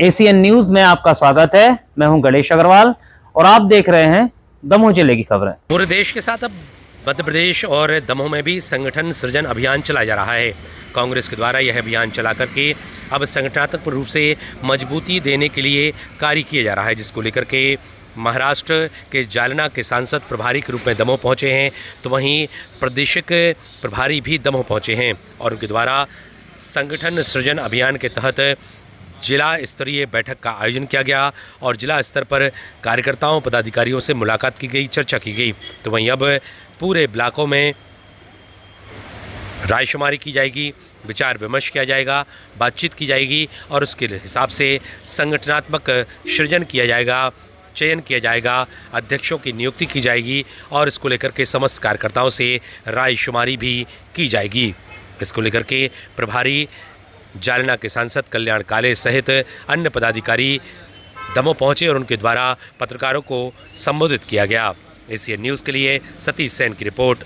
ACN news में आपका स्वागत है। मैं हूं गणेश अग्रवाल और आप देख रहे हैं दमोह जिले की खबरें। पूरे देश के साथ अब मध्य प्रदेश और दमोह में भी संगठन सृजन अभियान चलाया जा रहा है। कांग्रेस के द्वारा यह अभियान चला करके अब संगठनात्मक रूप से मजबूती देने के लिए कार्य किया जा रहा है, जिसको लेकर के महाराष्ट्र के जालना के सांसद प्रभारी के रूप में दमोह पहुंचे हैं, तो वहीं प्रादेशिक प्रभारी भी दमोह पहुंचे हैं और उनके द्वारा संगठन सृजन अभियान के तहत जिला स्तरीय बैठक का आयोजन किया गया और जिला स्तर पर कार्यकर्ताओं पदाधिकारियों से मुलाकात की गई, चर्चा की गई। तो वहीं अब पूरे ब्लॉकों में रायशुमारी की जाएगी, विचार विमर्श किया जाएगा, बातचीत की जाएगी और उसके हिसाब से संगठनात्मक सृजन किया जाएगा, चयन किया जाएगा, अध्यक्षों की नियुक्ति की जाएगी और इसको लेकर के समस्त कार्यकर्ताओं से रायशुमारी भी की जाएगी। इसको लेकर के प्रभारी जालना के सांसद कल्याण काले सहित अन्य पदाधिकारी दमोह पहुंचे और उनके द्वारा पत्रकारों को संबोधित किया गया। एसीएन न्यूज़ के लिए सतीश सेन की रिपोर्ट।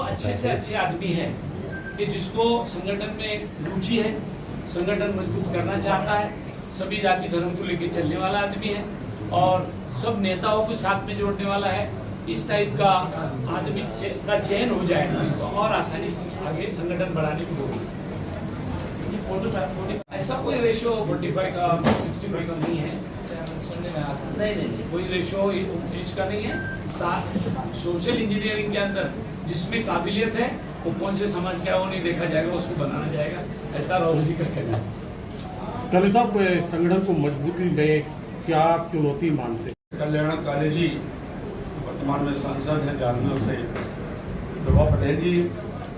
अच्छे से अच्छे आदमी है कि जिसको संगठन में रुचि है, संगठन मजबूत करना चाहता है, सभी जाति धर्म को लेकर चलने वाला आदमी है और सब नेताओं को साथ में जोड़ने वाला है। इस टाइप का आदमी का चयन हो जाए तो और आसानी आगे संगठन बढ़ाने की होगी। ऐसा कोई रेशो 45 का 65 का नहीं है, सुनने में आता नहीं, कोई रेशो एज का नहीं है। सोशल इंजीनियरिंग के अंदर जिसमें काबिलियत है वो कौन से समाज का वो नहीं देखा जाएगा, उसको बनाना जाएगा, ऐसा राहुल जी का कहना है। कल साहब संगठन को मजबूती में क्या चुनौती मानते हैं? कल्याण काले जी वर्तमान में सांसद हैं जालना से, प्रभा पटेल जी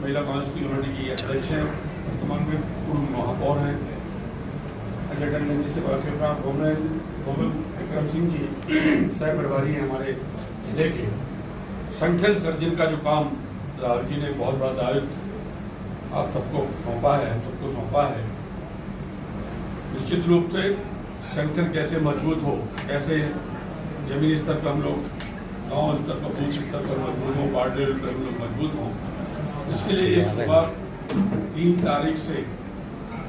महिला कांग्रेस की यूनिटी की अध्यक्ष हैं, वर्तमान में पूर्व महापौर हैं, अजय टंडन जी से गोविंद विक्रम सिंह जी सह प्रभारी हैं हमारे जिले के। संगठन सर्जन का जो काम राहुल जी ने बहुत बड़ा दायित्व आप सबको सौंपा है, हम सबको सौंपा है। निश्चित रूप से संगठन कैसे मजबूत हो, कैसे जमीनी स्तर पर हम लोग गांव स्तर पर, बूथ स्तर पर मजबूत हों, वार्ड लेवल पर हम लोग मजबूत हों, इसके लिए ये शुरुआत 3 तारीख से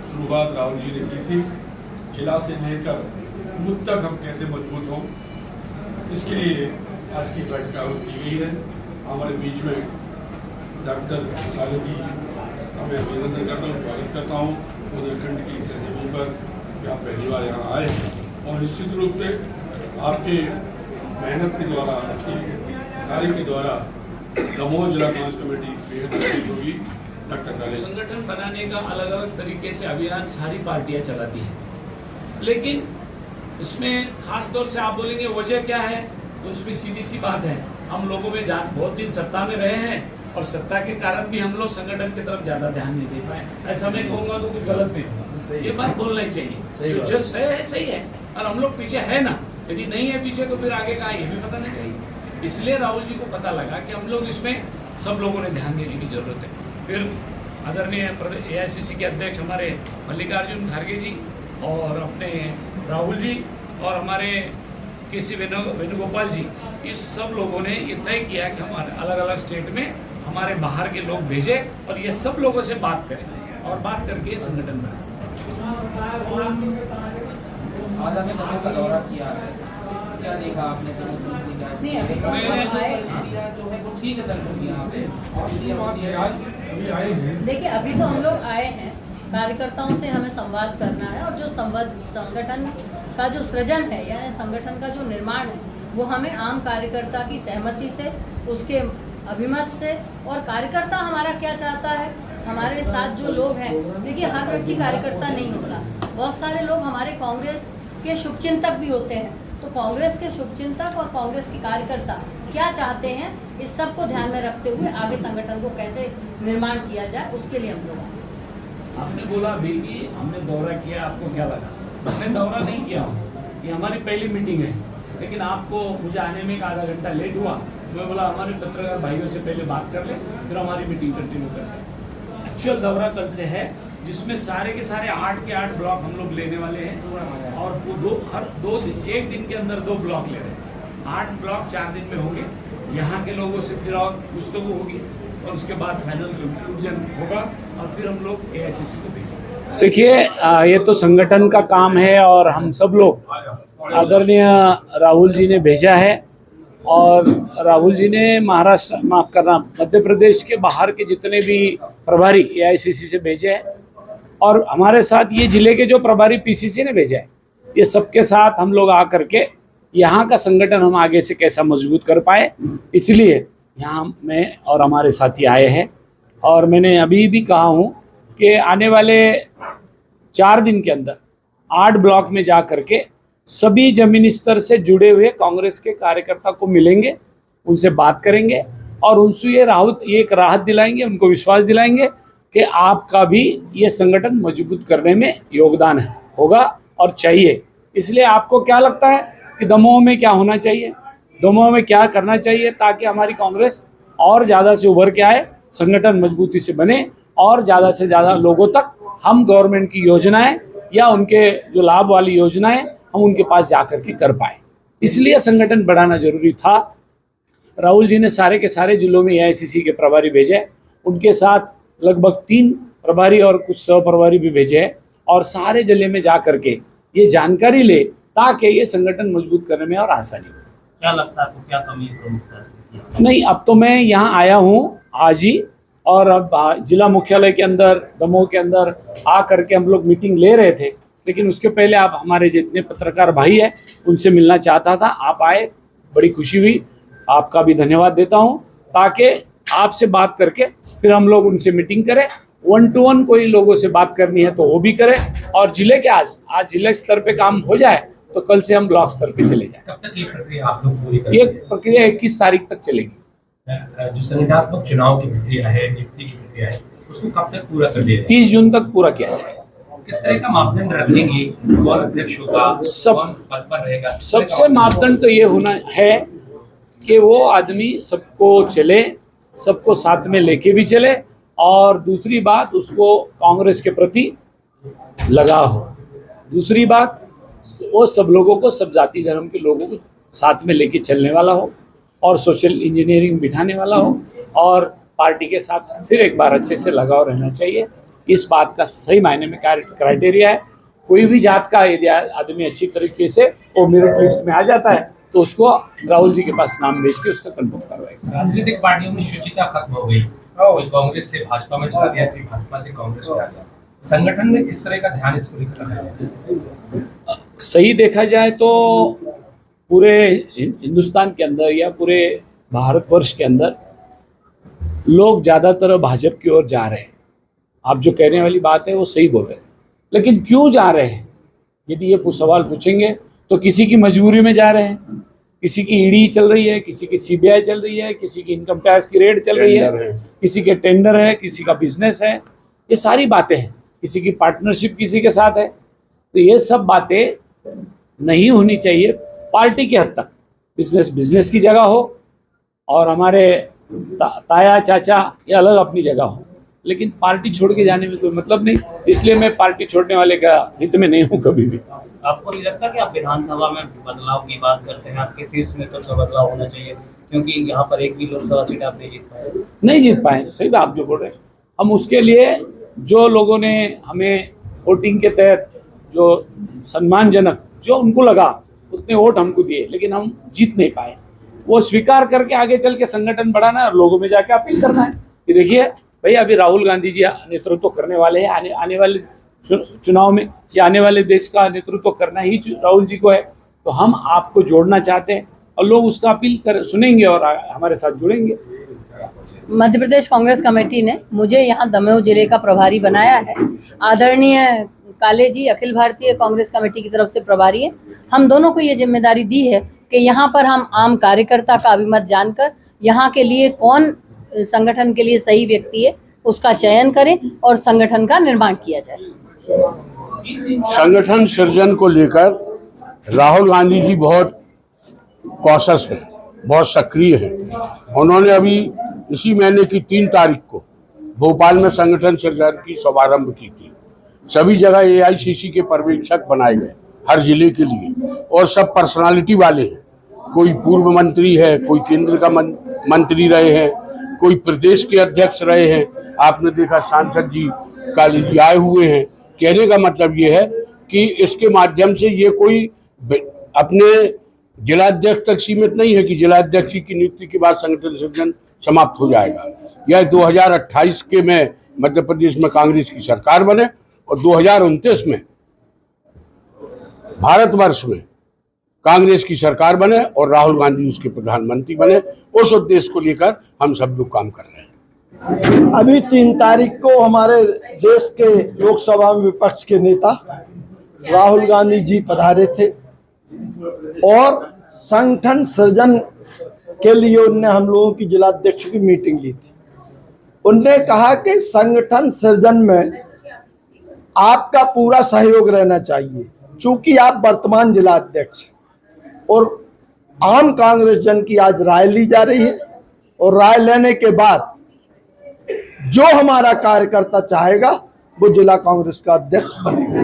शुरुआत राहुल जी ने की थी। जिला से लेकर बूथ तक हम कैसे मजबूत हों, इसके लिए आज की बैठक आयोजित की गई है। हमारे बीच में डॉक्टर काले जी का मैं अभिनंदन करता हूँ, स्वागत करता हूँ बुंदेलखंड की सरजमीन पर कि आप पहली बार यहाँ आए और निश्चित रूप से आपके मेहनत के द्वारा, आपकी कार्य के द्वारा दमोह जिला कांग्रेस कमेटी बेहद होगी। डॉक्टर काले संगठन बनाने का अलग अलग तरीके से अभियान सारी पार्टियां चलाती हैं, लेकिन इसमें खास तौर से आप बोलेंगे वजह क्या है, तो उसमें सीधी सी बात है, हम लोगों में बहुत दिन सत्ता में रहे हैं और सत्ता के कारण भी हम लोग संगठन की तरफ ज्यादा ध्यान नहीं दे पाए। ऐसा मैं कहूँगा तो कुछ गलत नहीं होगा, ये बात बोलना ही चाहिए। जो जस्ट है सही है और हम लोग पीछे है ना, यदि नहीं है पीछे तो फिर आगे का ये भी बताना चाहिए। इसलिए राहुल जी को पता लगा कि हम लोग इसमें सब लोगों ने ध्यान देने की जरूरत है। फिर आदरणीय एआईसीसी के अध्यक्ष हमारे मल्लिकार्जुन खड़गे जी और अपने राहुल जी और हमारे केसी वेणुगोपाल जी, ये सब लोगों ने ये तय किया कि हमारे अलग अलग स्टेट में हमारे बाहर के लोग भेजे और ये सब लोगों से बात करें और बात करके संगठन बनाए। आगामी दमोह का दौरा किया है, क्या देखा आपने? नहीं, अभी तो जो है वो ठीक है संगठन यहाँ पे, अभी आए हैं। देखिए अभी तो हम लोग आए हैं, कार्यकर्ताओं से हमें संवाद करना है और जो संगठन का जो सृजन है यानी संगठन का जो निर्माण है वो हमें आम कार्यकर्ता की सहमति से, उसके अभिमत से और कार्यकर्ता हमारा क्या चाहता है, हमारे साथ जो लोग हैं, देखिए हर व्यक्ति कार्यकर्ता नहीं होता, बहुत सारे लोग हमारे कांग्रेस के शुभचिंतक भी होते हैं, तो कांग्रेस के शुभचिंतक और कांग्रेस के कार्यकर्ता क्या चाहते हैं, इस सब को ध्यान में रखते हुए आगे संगठन को कैसे निर्माण किया जाए उसके लिए हम लोग। आपने बोला अभी कि हमने दौरा किया, आपको क्या लगा? हमने दौरा नहीं किया, ये हमारी पहली मीटिंग है, लेकिन आपको मुझे आने में 1 आधा घंटा लेट हुआ, मैं बोला हमारे पत्रकार भाइयों से पहले बात कर ले, फिर हमारी मीटिंग कंटिन्यू कर ले। एक्चुअल दौरा कल से है, जिसमें सारे के सारे 8 के 8 ब्लॉक हम लोग लेने वाले हैं और वो एक दिन के अंदर 2 ब्लॉक ले रहे हैं। 8 ब्लॉक 4 दिन में होंगे। यहाँ के लोगों से फिर और गुफ्तगू होगी और उसके बाद फाइनल कंक्लूजन होगा और फिर हम लोग AICC को भेजेंगे। देखिए, ये तो संगठन का काम है और हम सब लोग आदरणीय राहुल जी ने भेजा है और राहुल जी ने मध्य प्रदेश के बाहर के जितने भी प्रभारी AICC से भेजे हैं और हमारे साथ ये जिले के जो प्रभारी PCC ने भेजा है, ये सबके साथ हम लोग आकर के यहाँ का संगठन हम आगे से कैसा मजबूत कर पाए, इसलिए यहाँ मैं और हमारे साथी आए हैं। और मैंने अभी भी कहा हूँ कि आने वाले 4 दिन के अंदर 8 ब्लॉक में जा करके सभी जमीनी स्तर से जुड़े हुए कांग्रेस के कार्यकर्ता को मिलेंगे, उनसे बात करेंगे और उनसे ये एक राहत दिलाएंगे, उनको विश्वास दिलाएंगे कि आपका भी ये संगठन मजबूत करने में योगदान होगा और चाहिए। इसलिए आपको क्या लगता है कि दमोह में क्या होना चाहिए, दमोह में क्या करना चाहिए ताकि हमारी कांग्रेस और ज़्यादा से उभर के आए, संगठन मजबूती से बने और ज़्यादा से ज़्यादा लोगों तक हम गवर्नमेंट की योजनाएं या उनके जो लाभ वाली योजनाएं हम उनके पास जा कर के कर पाए, इसलिए संगठन बढ़ाना जरूरी था। राहुल जी ने सारे के सारे जिलों में AICC के प्रभारी भेजे, उनके साथ लगभग 3 प्रभारी और कुछ सह प्रभारी भी भेजे हैं और सारे जिले में जा कर के ये जानकारी ले ताकि ये संगठन मजबूत करने में और आसानी हो। क्या लगता है आपको, क्या कमी प्रमुखता से? नहीं, अब तो मैं यहाँ आया हूँ आज ही और अब जिला मुख्यालय के अंदर दमोह के अंदर आ करके हम लोग मीटिंग ले रहे थे, लेकिन उसके पहले आप हमारे जितने पत्रकार भाई हैं उनसे मिलना चाहता था। आप आए, बड़ी खुशी हुई, आपका भी धन्यवाद देता हूँ, ताकि आपसे बात करके फिर हम लोग उनसे मीटिंग करें, 1 to 1 कोई लोगों से बात करनी है तो वो भी करें और जिले के आज जिले स्तर पे काम हो जाए तो कल से हम ब्लॉक स्तर पे चले जाएं। कब तक ये प्रक्रिया आप लोग पूरी करेंगे? ये प्रक्रिया 21 तारीख तक चलेगी। जो संगठनात्मक चुनाव की प्रक्रिया है, नियुक्ति की प्रक्रिया है, उसको कब तक पूरा कर देंगे? 30 जून तक पूरा किया जाएगा। किस तरह का मापदंड रखेंगे? कौन अध्यक्ष होगा, कौन पद पर रहेगा? सबसे मापदंड तो ये होना है कि वो आदमी सबको चले, सबको साथ में लेके भी चले और दूसरी बात उसको कांग्रेस के प्रति लगाव हो। दूसरी बात वो सब लोगों को, सब जाति धर्म के लोगों को साथ में लेके चलने वाला हो और सोशल इंजीनियरिंग बिठाने वाला हो और पार्टी के साथ फिर एक बार अच्छे से लगाव रहना चाहिए। इस बात का सही मायने में क्राइटेरिया है। कोई भी जात का यदि आदमी अच्छी तरीके से वो मेरिट लिस्ट में आ जाता है तो उसको राहुल जी के पास नाम भेज के उसका कंफर्म करवाएगा। राजनीतिक पार्टियों में शुचिता खत्म हो गई, कोई कांग्रेस से भाजपा में चला गया, कोई भाजपा से कांग्रेस में आ गया। संगठन में किस तरह का ध्यान इसको रखना है? सही देखा जाए तो पूरे हिंदुस्तान के अंदर या पूरे भारतवर्ष के अंदर लोग ज़्यादातर भाजपा की ओर जा रहे हैं। आप जो कहने वाली बात है वो सही बोल रहे हैं, लेकिन क्यों जा रहे हैं यदि ये सवाल पूछेंगे तो किसी की मजबूरी में जा रहे हैं, किसी की ईडी चल रही है, किसी की CBI चल रही है, किसी की इनकम टैक्स की रेड चल रही है, किसी के टेंडर है, किसी का बिजनेस है, ये सारी बातें हैं, किसी की पार्टनरशिप किसी के साथ है। तो ये सब बातें नहीं होनी चाहिए। पार्टी की हद तक बिजनेस की जगह हो और हमारे ताया चाचा ये अलग अपनी जगह हो, लेकिन पार्टी छोड़ के जाने में कोई मतलब नहीं। इसलिए मैं पार्टी छोड़ने वाले का हित में नहीं हूँ कभी भी। आपको नहीं लगता कि आप विधानसभा में बदलाव की बात करते हैं, आपके शीर्ष नेतृत्व का बदलाव होना चाहिए, क्योंकि यहाँ पर एक भी लोकसभा सीट आप नहीं जीत पाए? सही बात आप जो बोल रहे हैं, हम उसके लिए जो लोगों ने हमें वोटिंग के तहत जो सम्मानजनक जो उनको लगा उतने वोट हमको दिए, लेकिन हम जीत नहीं पाए। वो स्वीकार करके आगे चल के संगठन बढ़ाना है और लोगों में जाके अपील करना है कि देखिए भाई अभी राहुल गांधी जी नेतृत्व करने वाले हैं, आने वाले चुनाव में या आने वाले देश का नेतृत्व करना ही राहुल जी को है, तो हम आपको जोड़ना चाहते हैं और लोग उसका अपील सुनेंगे और हमारे साथ जुड़ेंगे। मध्य प्रदेश कांग्रेस कमेटी ने मुझे यहाँ दमोह जिले का प्रभारी बनाया है। आदरणीय काले जी अखिल भारतीय कांग्रेस कमेटी की तरफ से प्रभारी है। हम दोनों को ये जिम्मेदारी दी है कि यहाँ पर हम आम कार्यकर्ता का अभिमत जानकर यहाँ के लिए कौन संगठन के लिए सही व्यक्ति है उसका चयन करें और संगठन का निर्माण किया जाए। संगठन सृजन को लेकर राहुल गांधी जी बहुत कॉशस है, बहुत सक्रिय है। उन्होंने अभी इसी महीने की 3 तारीख को भोपाल में संगठन सृजन की शुभारंभ की थी। सभी जगह AICC के पर्यवेक्षक बनाए गए हर जिले के लिए, और सब पर्सनालिटी वाले हैं। कोई पूर्व मंत्री है, कोई केंद्र का मंत्री रहे हैं, कोई प्रदेश के अध्यक्ष रहे हैं। आपने देखा सांसद जी काली जी आए हुए हैं। कहने का मतलब ये है कि इसके माध्यम से ये कोई अपने जिलाध्यक्ष तक सीमित नहीं है कि जिलाध्यक्ष की नियुक्ति के बाद संगठन सृजन समाप्त हो जाएगा। यह 2028 के में मध्य प्रदेश में कांग्रेस की सरकार बने और 2029 में भारतवर्ष में कांग्रेस की सरकार बने और राहुल गांधी उसके प्रधानमंत्री बने। उस उद्देश्य को लेकर हम सब लोग काम कर रहे हैं। अभी 3 तारीख को हमारे देश के लोकसभा में विपक्ष के नेता राहुल गांधी जी पधारे थे और संगठन सृजन के लिए उन्होंने हम लोगों की जिलाध्यक्ष की मीटिंग ली थी। उन्होंने कहा कि संगठन सृजन में आपका पूरा सहयोग रहना चाहिए, चूंकि आप वर्तमान जिलाध्यक्ष और आम कांग्रेस जन की आज राय ली जा रही है और राय लेने के बाद जो हमारा कार्यकर्ता चाहेगा वो जिला कांग्रेस का अध्यक्ष बनेगा।